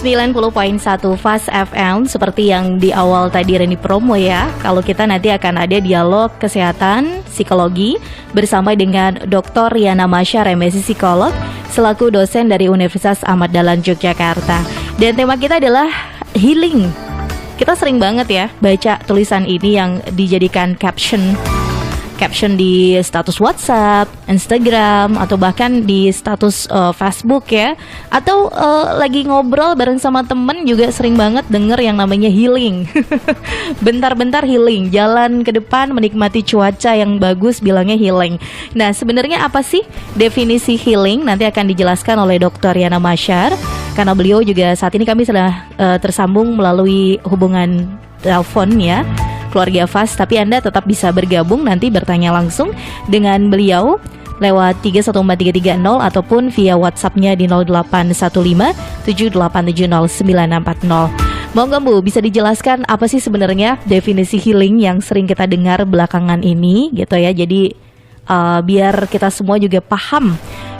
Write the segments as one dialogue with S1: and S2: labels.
S1: 90.1 Fast FM. Seperti yang di awal tadi Reni promo ya, kalau kita nanti akan ada dialog kesehatan psikologi bersama dengan Dr. Riana Masyar, MSc Psikolog, selaku dosen dari Universitas Ahmad Dahlan Yogyakarta. Dan tema kita adalah healing. Kita sering banget ya baca tulisan ini yang dijadikan caption di status WhatsApp, Instagram, atau bahkan di status Facebook ya. Atau lagi ngobrol bareng sama temen juga sering banget denger yang namanya healing. Bentar-bentar healing, jalan ke depan menikmati cuaca yang bagus bilangnya healing. Nah, sebenarnya apa sih definisi healing? Nanti akan dijelaskan oleh Dr. Riana Masyar, karena beliau juga saat ini kami sudah tersambung melalui hubungan telepon ya, Keluarga Fast, tapi Anda tetap bisa bergabung nanti bertanya langsung dengan beliau lewat 314330 ataupun via WhatsApp-nya di 0815 78709640. Monggo Bu, bisa dijelaskan apa sih sebenarnya definisi healing yang sering kita dengar belakangan ini gitu ya. Jadi biar kita semua juga paham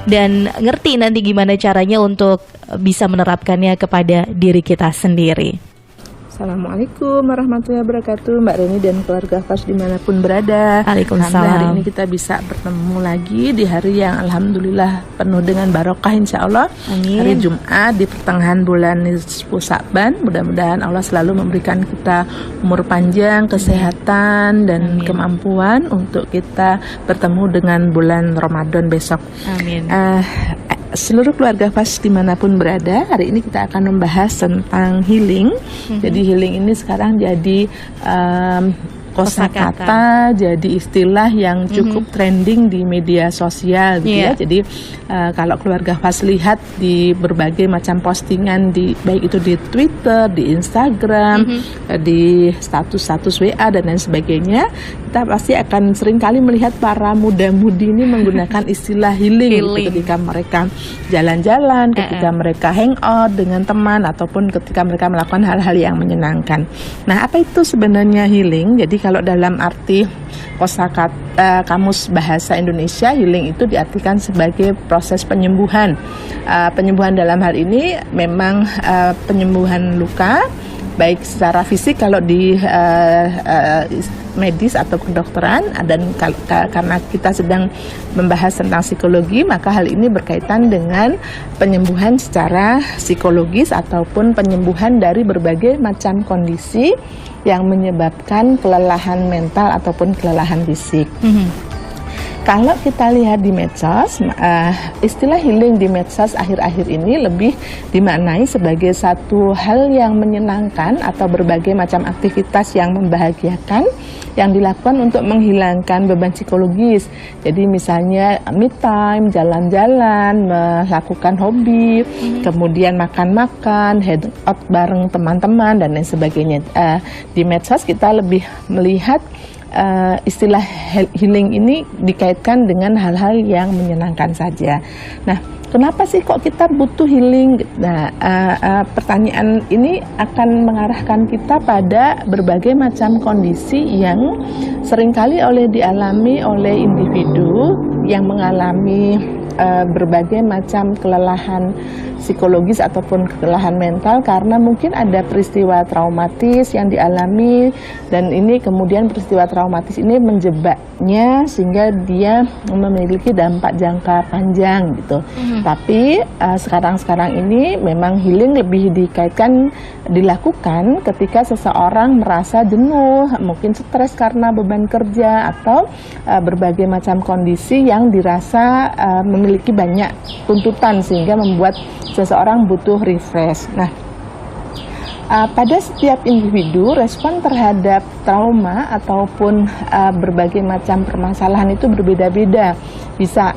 S1: dan ngerti nanti gimana caranya untuk bisa menerapkannya kepada diri kita sendiri.
S2: Assalamualaikum warahmatullahi wabarakatuh, Mbak Reni dan keluarga Fast dimanapun berada.
S1: Waalaikumsalam.
S2: Hari ini kita bisa bertemu lagi di hari yang alhamdulillah penuh dengan barokah insya Allah.
S1: Amin.
S2: Hari Jumat di pertengahan bulan Nisfu Sa'ban. Mudah-mudahan Allah selalu memberikan kita umur panjang, kesehatan, dan kemampuan untuk kita bertemu dengan bulan Ramadan besok. Amin. Seluruh keluarga Fast dimanapun berada, hari ini kita akan membahas tentang healing. Jadi healing ini sekarang jadi kosakata, jadi istilah yang cukup trending di media sosial gitu ya. Jadi kalau keluarga Fast lihat di berbagai macam postingan, baik itu di Twitter, di Instagram, di status-status WA dan lain sebagainya, kita pasti akan sering kali melihat para muda-mudi ini menggunakan istilah healing. Gitu, ketika mereka jalan-jalan, ketika mereka hangout dengan teman, ataupun ketika mereka melakukan hal-hal yang menyenangkan. Nah, apa itu sebenarnya healing? Jadi kalau dalam arti kosakata Kamus Bahasa Indonesia, healing itu diartikan sebagai proses penyembuhan. Penyembuhan dalam hal ini memang penyembuhan luka, baik secara fisik kalau di medis atau kedokteran, dan karena kita sedang membahas tentang psikologi, maka hal ini berkaitan dengan penyembuhan secara psikologis ataupun penyembuhan dari berbagai macam kondisi yang menyebabkan kelelahan mental ataupun kelelahan fisik. Kalau kita lihat di medsos, istilah healing di medsos akhir-akhir ini lebih dimaknai sebagai satu hal yang menyenangkan atau berbagai macam aktivitas yang membahagiakan yang dilakukan untuk menghilangkan beban psikologis. Jadi misalnya me time, jalan-jalan, melakukan hobi, kemudian makan-makan, hangout bareng teman-teman dan lain sebagainya. Di medsos kita lebih melihat istilah healing ini dikaitkan dengan hal-hal yang menyenangkan saja. Nah, kenapa sih kok kita butuh healing? Nah, pertanyaan ini akan mengarahkan kita pada berbagai macam kondisi yang seringkali dialami oleh individu yang mengalami berbagai macam kelelahan psikologis ataupun kelelahan mental karena mungkin ada peristiwa traumatis yang dialami, dan ini kemudian peristiwa traumatis ini menjebaknya sehingga dia memiliki dampak jangka panjang gitu. Tapi sekarang ini memang healing lebih dilakukan ketika seseorang merasa jenuh, mungkin stres karena beban kerja atau berbagai macam kondisi yang dirasa memiliki banyak tuntutan sehingga membuat seseorang butuh refresh. Nah, pada setiap individu respon terhadap trauma ataupun berbagai macam permasalahan itu berbeda-beda. Bisa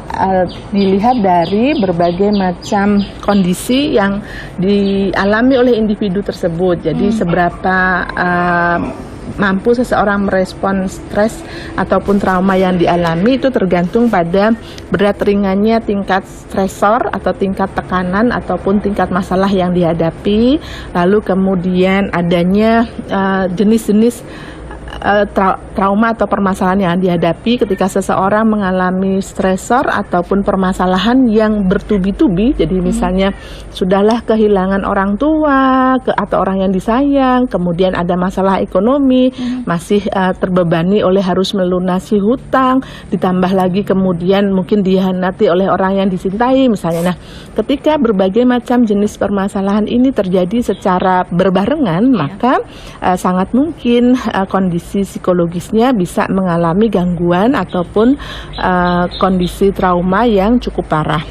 S2: dilihat dari berbagai macam kondisi yang dialami oleh individu tersebut. Jadi seberapa mampu seseorang merespon stres ataupun trauma yang dialami itu tergantung pada berat ringannya tingkat stresor atau tingkat tekanan ataupun tingkat masalah yang dihadapi, lalu kemudian adanya jenis-jenis trauma atau permasalahan yang dihadapi ketika seseorang mengalami stresor ataupun permasalahan yang bertubi-tubi. Jadi misalnya sudahlah kehilangan orang tua atau orang yang disayang, kemudian ada masalah ekonomi, masih terbebani oleh harus melunasi hutang, ditambah lagi kemudian mungkin dihianati oleh orang yang dicintai misalnya. Nah, ketika berbagai macam jenis permasalahan ini terjadi secara berbarengan, maka sangat mungkin kondisi psikologisnya bisa mengalami gangguan ataupun kondisi trauma yang cukup parah.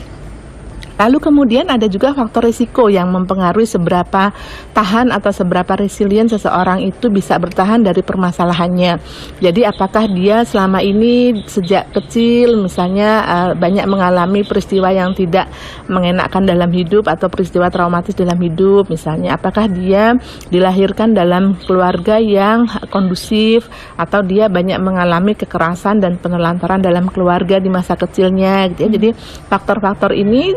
S2: Lalu kemudian ada juga faktor risiko yang mempengaruhi seberapa tahan atau seberapa resilient seseorang itu bisa bertahan dari permasalahannya. Jadi apakah dia selama ini sejak kecil misalnya banyak mengalami peristiwa yang tidak mengenakan dalam hidup atau peristiwa traumatis dalam hidup misalnya. Apakah dia dilahirkan dalam keluarga yang kondusif atau dia banyak mengalami kekerasan dan penelantaran dalam keluarga di masa kecilnya gitu ya. Jadi faktor-faktor ini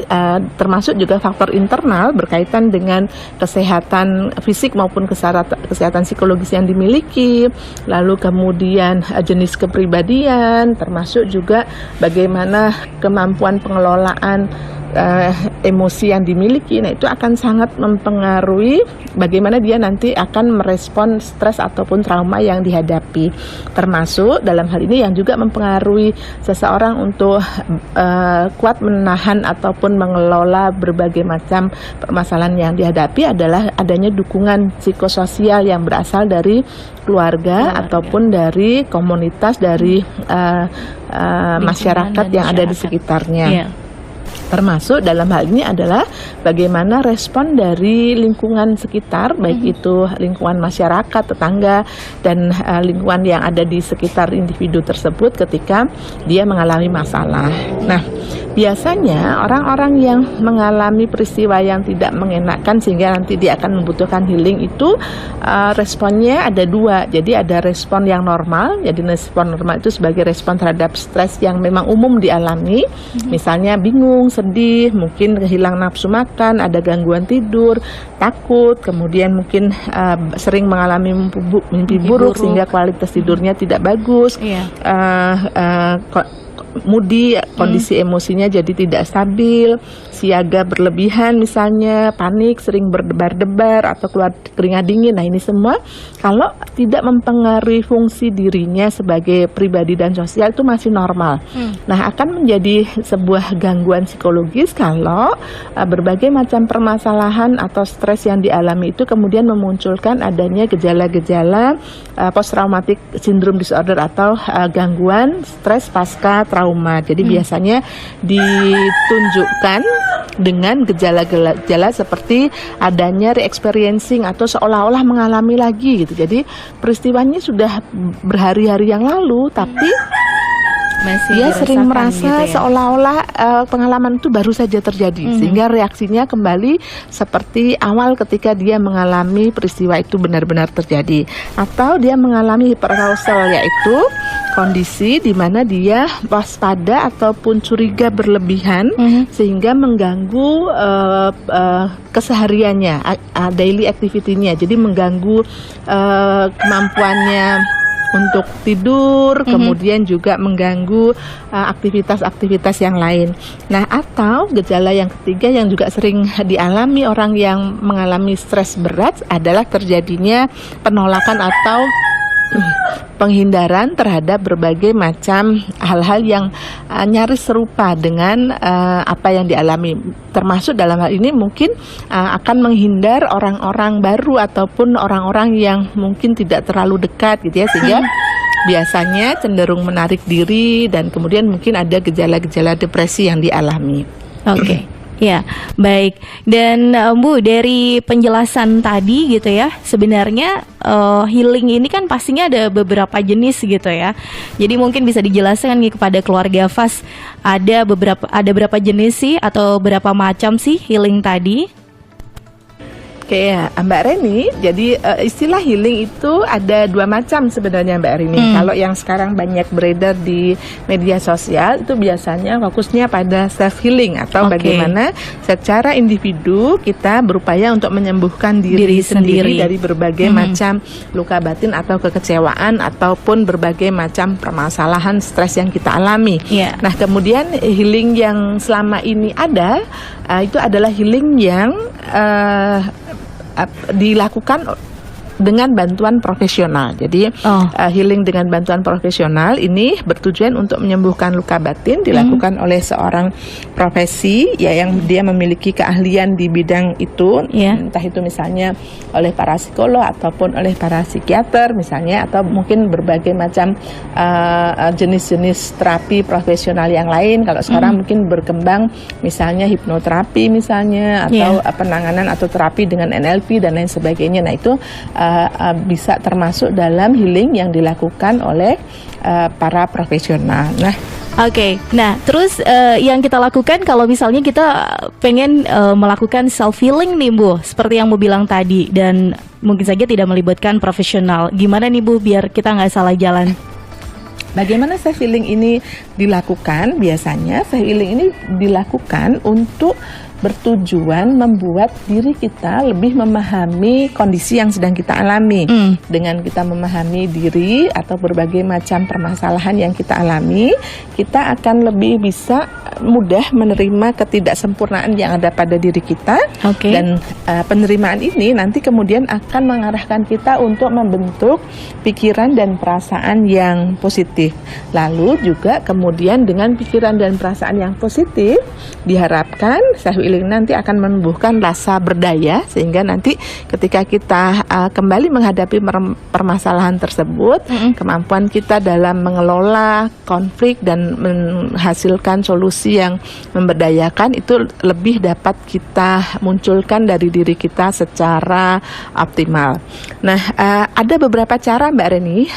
S2: termasuk juga faktor internal berkaitan dengan kesehatan fisik maupun kesehatan psikologis yang dimiliki, lalu kemudian jenis kepribadian, termasuk juga bagaimana kemampuan pengelolaan emosi yang dimiliki. Nah, itu akan sangat mempengaruhi bagaimana dia nanti akan merespon stres ataupun trauma yang dihadapi. Termasuk dalam hal ini yang juga mempengaruhi seseorang untuk kuat menahan ataupun mengelola berbagai macam permasalahan yang dihadapi adalah adanya dukungan psikososial yang berasal dari keluarga ataupun dari komunitas, dari masyarakat yang ada di sekitarnya. Yeah. Termasuk dalam hal ini adalah bagaimana respon dari lingkungan sekitar, baik itu lingkungan masyarakat, tetangga, dan lingkungan yang ada di sekitar individu tersebut ketika dia mengalami masalah. Nah, biasanya orang-orang yang mengalami peristiwa yang tidak mengenakan sehingga nanti dia akan membutuhkan healing itu responnya ada dua. Jadi ada respon yang normal, jadi respon normal itu sebagai respon terhadap stres yang memang umum dialami, misalnya bingung, sedih, mungkin kehilangan nafsu makan, ada gangguan tidur, takut, kemudian mungkin sering mengalami mimpi buruk sehingga kualitas tidurnya tidak bagus, moody, kondisi emosinya jadi tidak stabil, siaga berlebihan misalnya, panik, sering berdebar-debar atau keluar keringat dingin. Nah, ini semua kalau tidak mempengaruhi fungsi dirinya sebagai pribadi dan sosial itu masih normal. Nah, akan menjadi sebuah gangguan psikologis kalau berbagai macam permasalahan atau stres yang dialami itu kemudian memunculkan adanya gejala-gejala post traumatic syndrome disorder atau gangguan stres pasca trauma. Jadi biasanya ditunjukkan dengan gejala-gejala seperti adanya re-experiencing atau seolah-olah mengalami lagi gitu. Jadi peristiwanya sudah berhari-hari yang lalu tapi dia sering merasa gitu ya? Seolah-olah pengalaman itu baru saja terjadi, sehingga reaksinya kembali seperti awal ketika dia mengalami peristiwa itu benar-benar terjadi. Atau dia mengalami hyperarousal, yaitu kondisi di mana dia waspada ataupun curiga berlebihan sehingga mengganggu kesehariannya, daily activity-nya. Jadi mengganggu kemampuannya untuk tidur, kemudian juga mengganggu aktivitas-aktivitas yang lain. Nah, atau gejala yang ketiga yang juga sering dialami orang yang mengalami stres berat adalah terjadinya penolakan atau penghindaran terhadap berbagai macam hal-hal yang nyaris serupa dengan apa yang dialami. Termasuk dalam hal ini mungkin akan menghindar orang-orang baru ataupun orang-orang yang mungkin tidak terlalu dekat gitu ya, sehingga biasanya cenderung menarik diri dan kemudian mungkin ada gejala-gejala depresi yang dialami. Oke.
S1: Ya, baik. Dan Bu, dari penjelasan tadi gitu ya, sebenarnya healing ini kan pastinya ada beberapa jenis gitu ya. Jadi mungkin bisa dijelaskan nih kepada keluarga FAS, ada berapa jenis sih atau berapa macam sih healing tadi?
S2: Oke ya, Mbak Reni. Jadi istilah healing itu ada dua macam sebenarnya Mbak Reni. Kalau yang sekarang banyak beredar di media sosial itu biasanya fokusnya pada self healing atau bagaimana secara individu kita berupaya untuk menyembuhkan diri sendiri dari berbagai macam luka batin atau kekecewaan ataupun berbagai macam permasalahan stres yang kita alami. Nah, kemudian healing yang selama ini ada itu adalah healing yang dilakukan dengan bantuan profesional. Jadi healing dengan bantuan profesional ini bertujuan untuk menyembuhkan luka batin, dilakukan oleh seorang profesi ya yang dia memiliki keahlian di bidang itu, entah itu misalnya oleh para psikolog ataupun oleh para psikiater misalnya, atau mungkin berbagai macam jenis-jenis terapi profesional yang lain. Kalau sekarang mungkin berkembang misalnya hipnoterapi misalnya, atau penanganan atau terapi dengan NLP dan lain sebagainya. Nah, itu bisa termasuk dalam healing yang dilakukan oleh para profesional. Nah,
S1: nah terus yang kita lakukan kalau misalnya kita pengen melakukan self healing nih Bu, seperti yang Bu bilang tadi, dan mungkin saja tidak melibatkan profesional. Gimana nih Bu biar kita nggak salah jalan?
S2: Bagaimana self healing ini dilakukan? Biasanya self healing ini dilakukan untuk bertujuan membuat diri kita lebih memahami kondisi yang sedang kita alami. Dengan kita memahami diri atau berbagai macam permasalahan yang kita alami, kita akan lebih bisa mudah menerima ketidaksempurnaan yang ada pada diri kita. Dan penerimaan ini nanti kemudian akan mengarahkan kita untuk membentuk pikiran dan perasaan yang positif. Lalu juga kemudian dengan pikiran dan perasaan yang positif diharapkan self healing nanti akan menumbuhkan rasa berdaya, sehingga nanti ketika kita kembali menghadapi permasalahan tersebut, kemampuan kita dalam mengelola konflik dan menghasilkan solusi yang memberdayakan itu lebih dapat kita munculkan dari diri kita secara optimal. Nah, ada beberapa cara Mbak Reni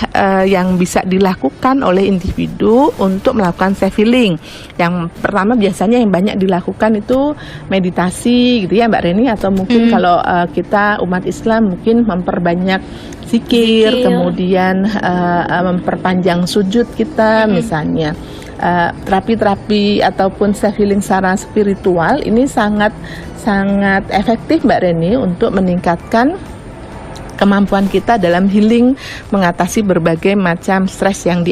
S2: yang bisa dilakukan oleh individu untuk melakukan self healing. Yang pertama biasanya yang banyak dilakukan itu meditasi gitu ya Mbak Reni, atau mungkin kalau kita umat Islam mungkin memperbanyak zikir, kemudian memperpanjang sujud kita misalnya. Terapi-terapi ataupun self healing secara spiritual ini sangat efektif Mbak Reni untuk meningkatkan kemampuan kita dalam healing mengatasi berbagai macam stres yang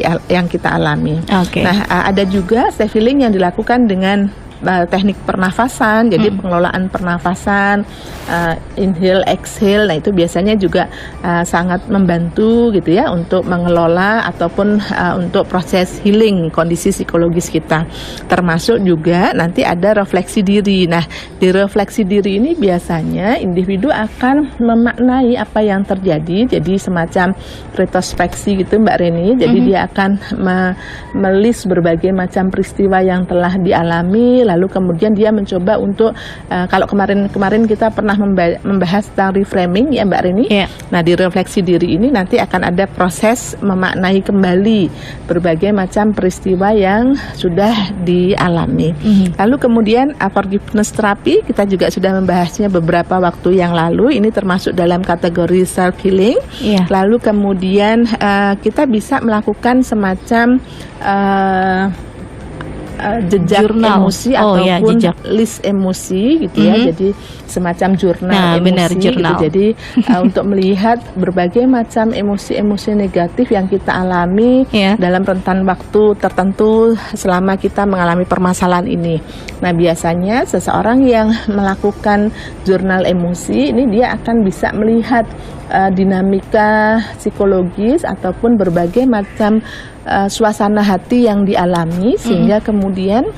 S2: kita alami. Nah, ada juga self healing yang dilakukan dengan teknik pernafasan, jadi pengelolaan pernafasan, inhale, exhale. Nah, itu biasanya juga sangat membantu gitu ya untuk mengelola ataupun untuk proses healing kondisi psikologis kita. Termasuk juga nanti ada refleksi diri. Nah, di refleksi diri ini biasanya individu akan memaknai apa yang terjadi, jadi semacam retrospeksi gitu Mbak Reni. Jadi dia akan melis berbagai macam peristiwa yang telah dialami, lalu kemudian dia mencoba untuk kalau kemarin kita pernah membahas tentang reframing ya Mbak Reni. Nah, di refleksi diri ini nanti akan ada proses memaknai kembali berbagai macam peristiwa yang sudah dialami. Lalu kemudian forgiveness therapy kita juga sudah membahasnya beberapa waktu yang lalu. Ini termasuk dalam kategori self healing. Lalu kemudian kita bisa melakukan semacam jejak emosi ataupun list emosi gitu ya. Jadi semacam jurnal emosi gitu. Jadi untuk melihat berbagai macam emosi-emosi negatif yang kita alami dalam rentan waktu tertentu selama kita mengalami permasalahan ini. Nah, biasanya seseorang yang melakukan jurnal emosi ini dia akan bisa melihat dinamika psikologis ataupun berbagai macam suasana hati yang dialami, sehingga kemudian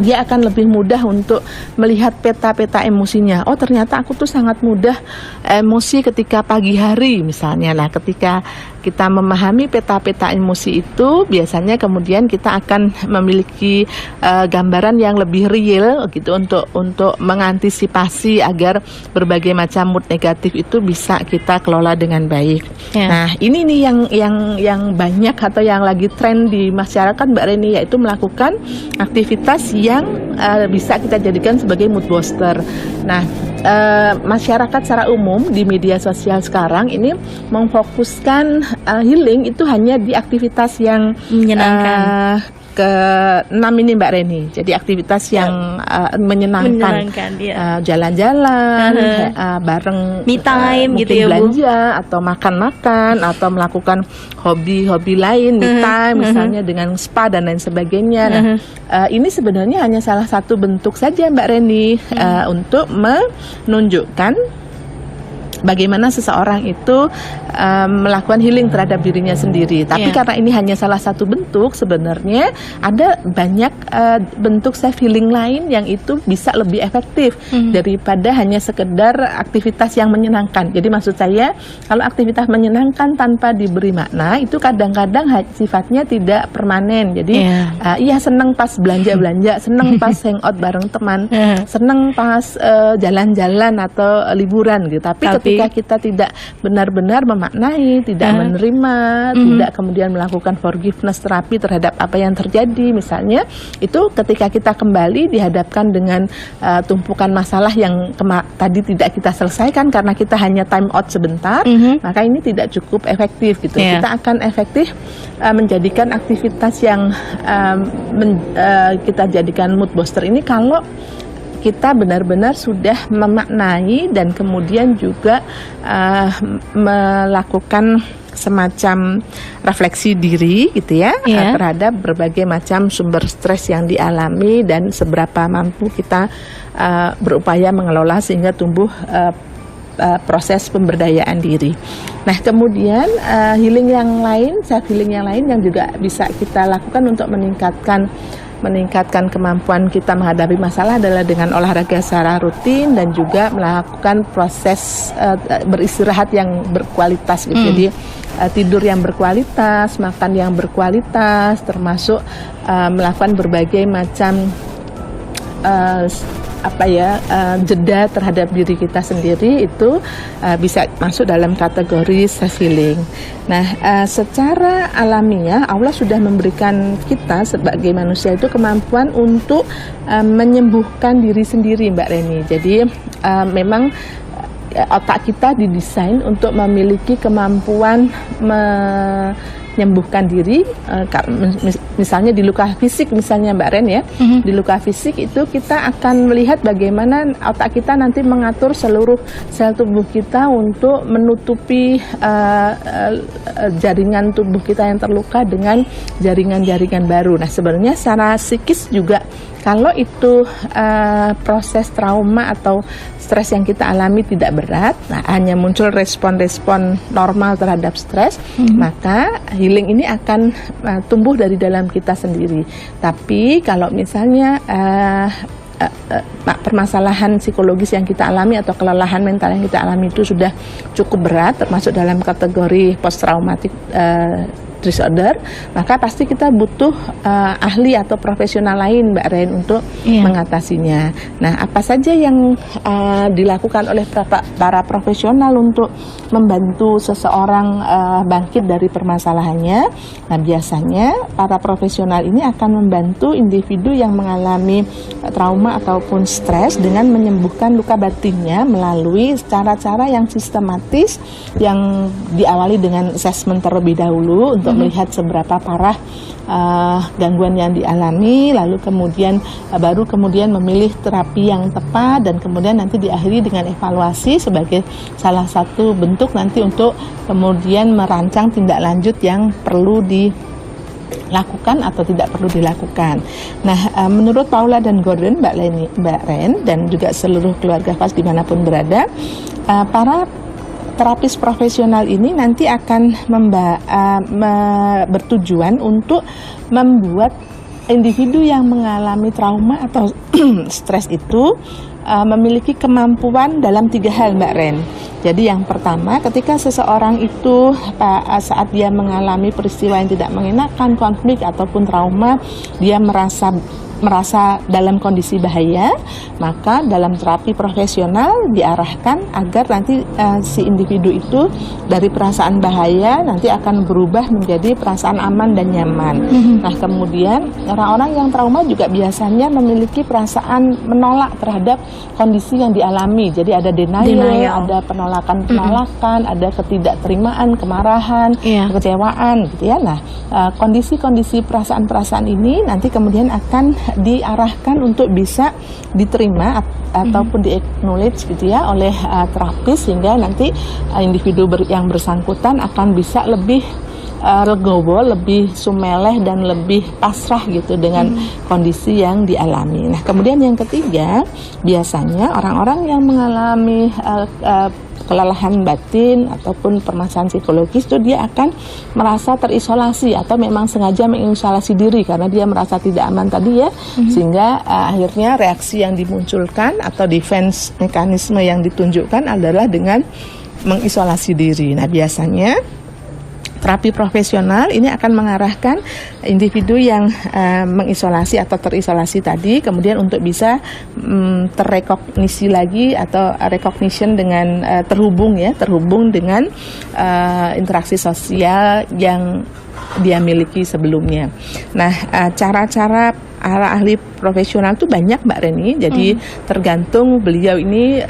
S2: dia akan lebih mudah untuk melihat peta-peta emosinya. Oh, ternyata aku tuh sangat mudah emosi ketika pagi hari misalnya. Nah, ketika kita memahami peta-peta emosi itu, biasanya kemudian kita akan memiliki gambaran yang lebih real gitu untuk mengantisipasi agar berbagai macam mood negatif itu bisa kita kelola dengan baik. Nah, ini nih yang banyak atau yang lagi tren di masyarakat Mbak Reni, yaitu melakukan aktivitas yang bisa kita jadikan sebagai mood booster. Nah, masyarakat secara umum di media sosial sekarang ini memfokuskan healing itu hanya di aktivitas yang
S1: menyenangkan.
S2: ke-6 ini Mbak Reni. Jadi aktivitas yang menyenangkan
S1: ya.
S2: Jalan-jalan, bareng
S1: me time gitu ya Bu.
S2: Belanja atau makan-makan atau melakukan hobi-hobi lain, me time misalnya dengan spa dan lain sebagainya. Nah, ini sebenarnya hanya salah satu bentuk saja Mbak Reni untuk menunjukkan bagaimana seseorang itu melakukan healing terhadap dirinya sendiri. Tapi karena ini hanya salah satu bentuk, sebenarnya ada banyak bentuk self healing lain yang itu bisa lebih efektif daripada hanya sekedar aktivitas yang menyenangkan. Jadi maksud saya, kalau aktivitas menyenangkan tanpa diberi makna itu kadang-kadang sifatnya tidak permanen. Jadi iya seneng pas belanja-belanja, seneng pas hangout bareng teman, seneng pas jalan-jalan atau liburan gitu. Tapi ketika kita tidak benar-benar memaknai, tidak menerima, tidak kemudian melakukan forgiveness terapi terhadap apa yang terjadi, misalnya itu ketika kita kembali dihadapkan dengan tumpukan masalah yang tadi tidak kita selesaikan karena kita hanya time out sebentar, maka ini tidak cukup efektif gitu. Kita akan efektif menjadikan aktivitas yang kita jadikan mood booster ini kalau kita benar-benar sudah memaknai dan kemudian juga melakukan semacam refleksi diri gitu ya, terhadap berbagai macam sumber stres yang dialami dan seberapa mampu kita berupaya mengelola sehingga tumbuh proses pemberdayaan diri. Nah, kemudian healing yang lain, self healing yang lain yang juga bisa kita lakukan untuk meningkatkan kemampuan kita menghadapi masalah adalah dengan olahraga secara rutin dan juga melakukan proses beristirahat yang berkualitas gitu. Jadi tidur yang berkualitas, makan yang berkualitas, termasuk melakukan berbagai macam jeda terhadap diri kita sendiri itu bisa masuk dalam kategori self healing. Nah, secara alamiah Allah sudah memberikan kita sebagai manusia itu kemampuan untuk menyembuhkan diri sendiri, Mbak Reni. Jadi memang otak kita didesain untuk memiliki kemampuan menyembuhkan diri, misalnya di luka fisik misalnya Mbak Ren ya, di luka fisik itu kita akan melihat bagaimana otak kita nanti mengatur seluruh sel tubuh kita untuk menutupi jaringan tubuh kita yang terluka dengan jaringan-jaringan baru. Nah, sebenarnya secara psikis juga kalau itu proses trauma atau stres yang kita alami tidak berat, nah hanya muncul respon-respon normal terhadap stres, maka healing ini akan tumbuh dari dalam kita sendiri. Tapi kalau misalnya permasalahan psikologis yang kita alami atau kelelahan mental yang kita alami itu sudah cukup berat, termasuk dalam kategori post traumatic disorder, maka pasti kita butuh ahli atau profesional lain Mbak Ren untuk mengatasinya. Nah, apa saja yang dilakukan oleh para profesional untuk membantu seseorang bangkit dari permasalahannya? Nah, biasanya para profesional ini akan membantu individu yang mengalami trauma ataupun stres dengan menyembuhkan luka batinnya melalui cara-cara yang sistematis yang diawali dengan assessment terlebih dahulu untuk melihat seberapa parah gangguan yang dialami, lalu kemudian baru kemudian memilih terapi yang tepat dan kemudian nanti diakhiri dengan evaluasi sebagai salah satu bentuk nanti untuk kemudian merancang tindak lanjut yang perlu dilakukan atau tidak perlu dilakukan. Nah, menurut Paula dan Gordon, Mbak Ren dan juga seluruh keluarga Fas dimanapun berada, para terapis profesional ini nanti akan bertujuan untuk membuat individu yang mengalami trauma atau stres itu memiliki kemampuan dalam 3 hal Mbak Ren. Jadi yang pertama, ketika seseorang itu saat dia mengalami peristiwa yang tidak mengenakan, konflik ataupun trauma, dia merasa merasa dalam kondisi bahaya, maka dalam terapi profesional diarahkan agar nanti si individu itu dari perasaan bahaya nanti akan berubah menjadi perasaan aman dan nyaman. Nah, kemudian orang-orang yang trauma juga biasanya memiliki perasaan menolak terhadap kondisi yang dialami. Jadi ada denial. Ada penolakan, ada ketidakterimaan, kemarahan, kekecewaan gitu ya. Nah, kondisi-kondisi perasaan-perasaan ini nanti kemudian akan diarahkan untuk bisa diterima ataupun di-acknowledge gitu ya oleh terapis, sehingga nanti individu yang bersangkutan akan bisa lebih legowo, lebih sumeleh dan lebih pasrah gitu dengan kondisi yang dialami. Nah, kemudian yang ketiga, biasanya orang-orang yang mengalami kelelahan batin ataupun permasalahan psikologis itu dia akan merasa terisolasi atau memang sengaja mengisolasi diri karena dia merasa tidak aman tadi ya, sehingga akhirnya reaksi yang dimunculkan atau defense mekanisme yang ditunjukkan adalah dengan mengisolasi diri. Nah, biasanya terapi profesional ini akan mengarahkan individu yang mengisolasi atau terisolasi tadi, kemudian untuk bisa terrekognisi lagi atau recognition dengan terhubung dengan interaksi sosial yang dia miliki sebelumnya. Nah, cara-cara ahli profesional itu banyak Mbak Reni, jadi tergantung beliau ini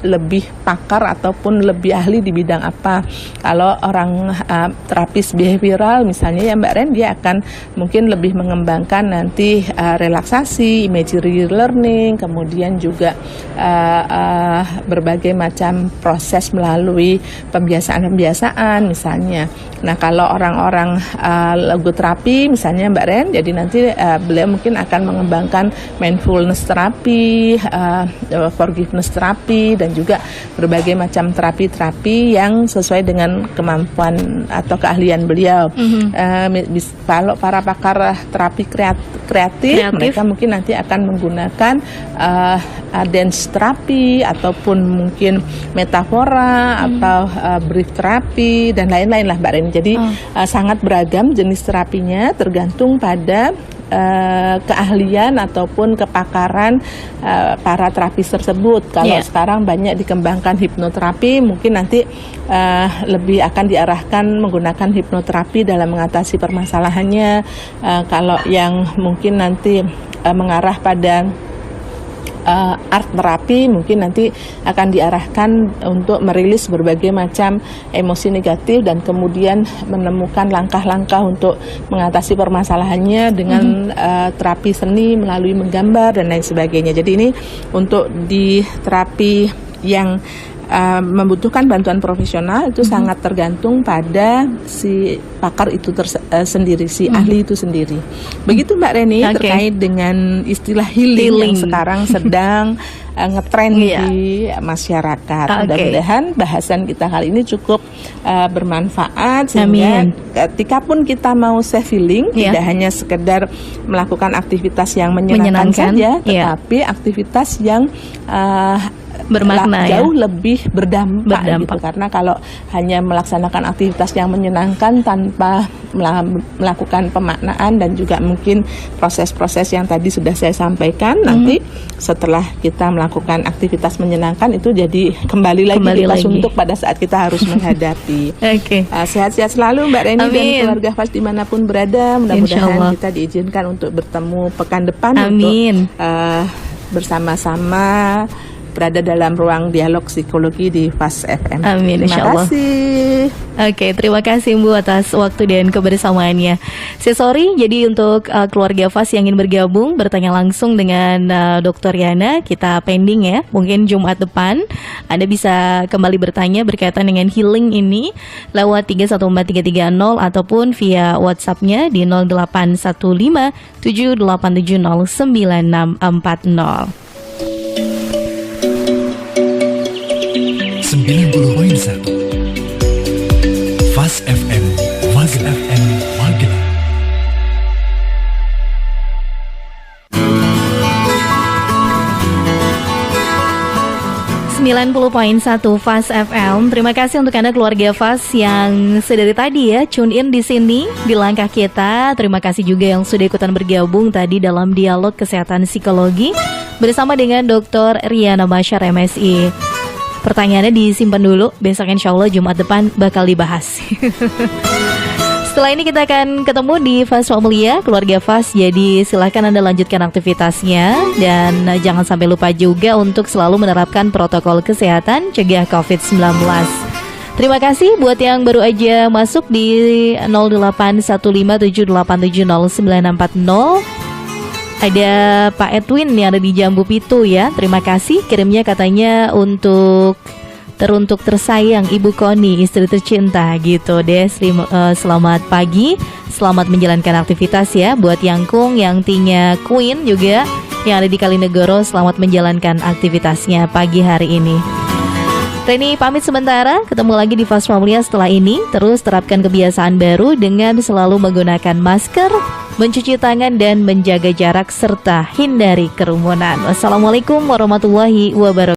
S2: lebih pakar ataupun lebih ahli di bidang apa. Kalau orang terapis behavioral misalnya ya Mbak Ren, dia akan mungkin lebih mengembangkan nanti relaksasi, imagery learning, kemudian juga berbagai macam proses melalui pembiasaan-pembiasaan misalnya. Nah, kalau orang-orang logoterapi misalnya Mbak Ren, jadi nanti beliau mungkin akan mengembangkan mindfulness terapi, forgiveness terapi, dan juga berbagai macam terapi-terapi yang sesuai dengan kemampuan atau keahlian beliau. Kalau para pakar terapi kreatif, mereka mungkin nanti akan menggunakan dance terapi ataupun mungkin metafora atau brief terapi dan lain-lain lah Mbak Reni. Jadi sangat beragam jenis terapinya tergantung pada keahlian ataupun kepakaran para terapis tersebut. Kalau sekarang banyak dikembangkan hipnoterapi, mungkin nanti lebih akan diarahkan menggunakan hipnoterapi dalam mengatasi permasalahannya. Kalau yang mungkin nanti mengarah pada art terapi, mungkin nanti akan diarahkan untuk merilis berbagai macam emosi negatif dan kemudian menemukan langkah-langkah untuk mengatasi permasalahannya dengan terapi seni melalui menggambar dan lain sebagainya. Jadi ini untuk di terapi yang membutuhkan bantuan profesional itu sangat tergantung pada si pakar itu sendiri, si ahli itu sendiri. Begitu Mbak Reni terkait dengan istilah healing yang sekarang sedang ngetren di masyarakat. Mudah-mudahan bahasan kita kali ini cukup bermanfaat sehingga ketika pun kita mau self healing tidak hanya sekedar melakukan aktivitas yang menyenangkan saja, tetapi aktivitas yang bermakna jauh lebih berdampak gitu. Karena kalau hanya melaksanakan aktivitas yang menyenangkan tanpa melakukan pemaknaan dan juga mungkin proses-proses yang tadi sudah saya sampaikan, nanti setelah kita melakukan aktivitas menyenangkan itu jadi kembali lagi suntuk pada saat kita harus menghadapi. Sehat-sehat selalu Mbak Reni dan keluarga Fas dimanapun berada. Mudah-mudahan kita diizinkan untuk bertemu pekan depan untuk bersama-sama berada dalam ruang dialog psikologi di Fas FM.
S1: Amin,
S2: terima kasih.
S1: Terima kasih Bu atas waktu dan kebersamaannya. Sorry, jadi untuk keluarga Fas yang ingin bergabung, bertanya langsung dengan Dr. Yana, kita pending ya. Mungkin Jumat depan Anda bisa kembali bertanya berkaitan dengan healing ini lewat 314330 ataupun via WhatsApp-nya di 0815 7870 9640.
S3: 90.1 Fas FM, Fas FM Magelang.
S1: 90.1 Fast FM. Terima kasih untuk Anda keluarga Fast yang sedari tadi ya tune in di sini di langkah kita. Terima kasih juga yang sudah ikutan bergabung tadi dalam dialog kesehatan psikologi bersama dengan Dr. Riana Masyar MSI. Pertanyaannya disimpan dulu, besok insya Allah Jumat depan bakal dibahas. Setelah ini kita akan ketemu di Fast Family ya, keluarga Fast. Jadi silahkan Anda lanjutkan aktivitasnya. Dan jangan sampai lupa juga untuk selalu menerapkan protokol kesehatan cegah COVID-19. Terima kasih buat yang baru aja masuk di 081578709640. Ada Pak Edwin yang ada di Jambu Pitu ya. Terima kasih, kirimnya katanya teruntuk tersayang Ibu Koni, istri tercinta gitu deh. Selamat pagi, selamat menjalankan aktivitas ya. Buat yang Kung, yang Tinya Queen juga yang ada di Kalinegoro, selamat menjalankan aktivitasnya pagi hari ini. Reni pamit sementara, ketemu lagi di Fast Family setelah ini. Terus terapkan kebiasaan baru dengan selalu menggunakan masker, mencuci tangan dan menjaga jarak serta hindari kerumunan. Wassalamualaikum warahmatullahi wabarakatuh.